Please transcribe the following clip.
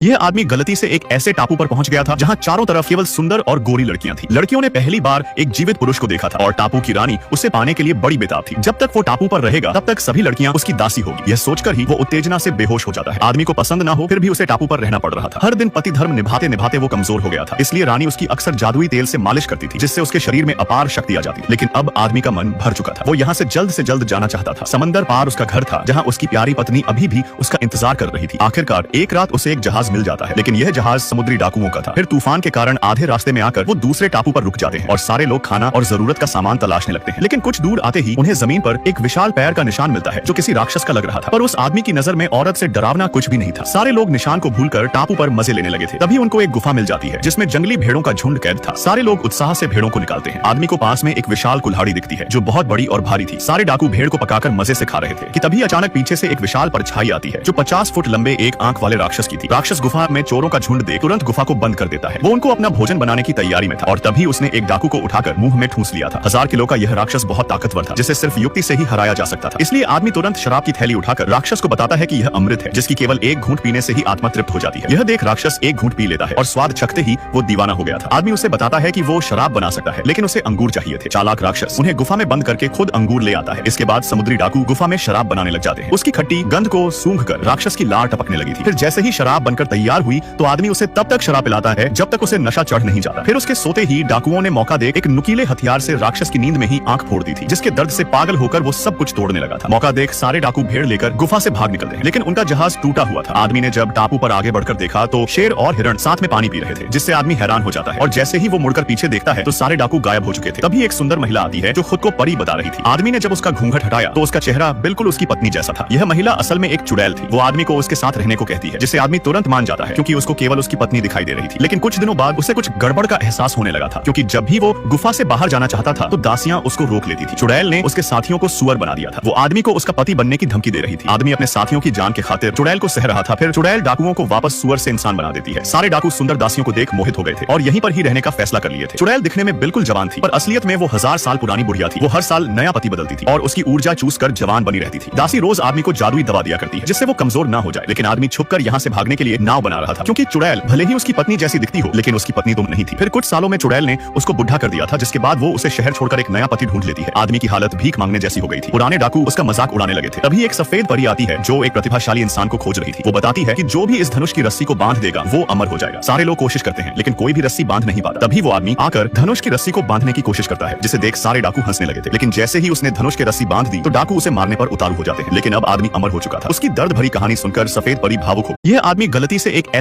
यह आदमी गलती से एक ऐसे टापू पर पहुंच गया था जहां चारों तरफ केवल सुंदर और गोरी लड़कियां थी। लड़कियों ने पहली बार एक जीवित पुरुष को देखा था और टापू की रानी उसे पाने के लिए बड़ी बेताब थी। जब तक वो टापू पर रहेगा तब तक सभी लड़कियां उसकी दासी होगी। यह सोचकर ही वो उत्तेजना से बेहोश हो जाता है। आदमी को पसंद ना हो फिर भी उसे टापू पर रहना पड़ रहा था। हर दिन पति धर्म निभाते निभाते वो कमजोर हो गया था, इसलिए रानी उसकी अक्सर जादुई तेल से मालिश करती थी जिससे उसके शरीर में अपार शक्ति आ जाती। लेकिन अब आदमी का मन भर चुका था। वो यहाँ से जल्द जाना चाहता था। समंदर पार उसका घर था जहाँ उसकी प्यारी पत्नी अभी भी उसका इंतजार कर रही थी। आखिरकार एक रात उसे एक जहाज मिल जाता है, लेकिन यह जहाज समुद्री डाकुओं का था। फिर तूफान के कारण आधे रास्ते में आकर वो दूसरे टापू पर रुक जाते हैं और सारे लोग खाना और जरूरत का सामान तलाशने लगते हैं। लेकिन कुछ दूर आते ही उन्हें जमीन पर एक विशाल पैर का निशान मिलता है जो किसी राक्षस का लग रहा था। पर उस आदमी की नजर में औरत से डरावना कुछ भी नहीं था। सारे लोग निशान को भूलकर टापू पर मजे लेने लगे थे। तभी उनको एक गुफा मिल जाती है जिसमें जंगली भेड़ों का झुंड कैद था। सारे लोग उत्साह से भेड़ों को निकालते हैं। आदमी को पास में एक विशाल कुल्हाड़ी दिखती है जो बहुत बड़ी और भारी थी। सारे डाकू भेड़ को पकाकर मजे से खा रहे थे कि तभी अचानक पीछे से एक विशाल परछाई आती है जो 50 फुट लंबे एक आंख वाले राक्षस की थी। राक्षस गुफा में चोरों का झुंड देख तुरंत गुफा को बंद कर देता है। वो उनको अपना भोजन बनाने की तैयारी में था और तभी उसने एक डाकू को उठाकर मुंह में ठूंस लिया था। 1000 किलो का यह राक्षस बहुत ताकतवर था जिसे सिर्फ युक्ति से ही हराया जा सकता था। इसलिए आदमी तुरंत शराब की थैली उठाकर राक्षस को बताता है कि यह अमृत है जिसकी केवल एक घूंट पीने से ही आत्मा तृप्त हो जाती है। यह देख राक्षस एक घूंट पी लेता है और स्वाद चखते ही वो दीवाना हो गया था। आदमी उसे बताता है कि वो शराब बना सकता है लेकिन उसे अंगूर चाहिए थे। चालाक राक्षस उन्हें गुफा में बंद करके खुद अंगूर ले आता है। इसके बाद समुद्री डाकू गुफा में शराब बनाने लग जाते हैं। उसकी खट्टी गंध को सूंघकर राक्षस की लार टपकने लगी थी। फिर जैसे ही शराब बनकर तैयार हुई तो आदमी उसे तब तक शराब पिलाता है जब तक उसे नशा चढ़ नहीं जाता। फिर उसके सोते ही डाकुओं ने मौका देख एक नुकीले हथियार से राक्षस की नींद में ही आंख फोड़ दी थी, जिसके दर्द से पागल होकर वो सब कुछ तोड़ने लगा था। मौका देख सारे डाकू भेड़ लेकर गुफा से भाग निकलते हैं, लेकिन उनका जहाज टूटा हुआ था। आदमी ने जब टापू पर आगे बढ़कर देखा तो शेर और हिरण साथ में पानी पी रहे थे, जिससे आदमी हैरान हो जाता है। और जैसे ही वो मुड़कर पीछे देखता है तो सारे डाकू गायब हो चुके थे। तभी एक सुंदर महिला आती है जो खुद को परी बता रही थी। आदमी ने जब उसका घूंघट हटाया तो उसका चेहरा बिल्कुल उसकी पत्नी जैसा था। यह महिला असल में एक चुड़ैल थी। वो आदमी को उसके साथ रहने को कहती है, जिसे आदमी तुरंत मान जाता है क्योंकि उसको केवल उसकी पत्नी दिखाई दे रही थी। लेकिन कुछ दिनों बाद उसे कुछ गड़बड़ का एहसास होने लगा था, क्योंकि जब भी वो गुफा से बाहर जाना चाहता था तो दासियां उसको रोक लेती थी। चुड़ैल ने उसके साथियों को सुअर बना दिया था। वो आदमी को उसका पति बनने की धमकी दे रही थी। आदमी अपने साथियों की जान के खातिर चुड़ैल को सह रहा था। फिर चुड़ैल डाकुओं को वापस सुअर से इंसान बना देती है। सारे डाकू सुंदर दासियों को देख मोहित हो गए थे और यहीं पर ही रहने का फैसला कर लिए थे। चुड़ैल दिखने में बिल्कुल जवान थी, पर असलियत में वो 1000 साल पुरानी बुढ़िया थी। वो हर साल नया पति बदलती थी और उसकी ऊर्जा चूस कर जवान बनी रहती थी। दासी रोज आदमी को जादुई दवा दिया करती है जिससे वो कमजोर ना हो जाए। लेकिन आदमी छुपकर यहाँ से भागने के लिए नाव बना रहा था, क्योंकि चुड़ैल भले ही उसकी पत्नी जैसी दिखती हो लेकिन उसकी पत्नी तो नहीं थी। फिर कुछ सालों में चुड़ैल ने उसको बुढ़ा कर दिया था, जिसके बाद वो उसे शहर छोड़कर एक नया पति ढूंढ लेती है। आदमी की हालत भीख मांगने जैसी हो गई थी। पुराने डाकू उसका मजाक उड़ाने लगे थे। तभी एक सफेद परी आती है जो एक प्रतिभाशाली इंसान को खोज रही थी। वो बताती है कि जो भी इस धनुष की रस्सी को बांध देगा वो अमर हो जाएगा। सारे लोग कोशिश करते हैं लेकिन कोई भी रस्सी बांध नहीं पाता। तभी वो आदमी आकर धनुष की रस्सी को बांधने की कोशिश करता है, जिसे देख सारे डाकू हंसने लगे थे। लेकिन जैसे ही उसने धनुष की रस्सी बांध दी तो डाकू उसे मारने पर उतारू हो जाते हैं। लेकिन अब आदमी अमर हो चुका था। उसकी दर्द भरी कहानी सुनकर सफेद परी भावुक हो। यह आदमी गलती से एक ऐसे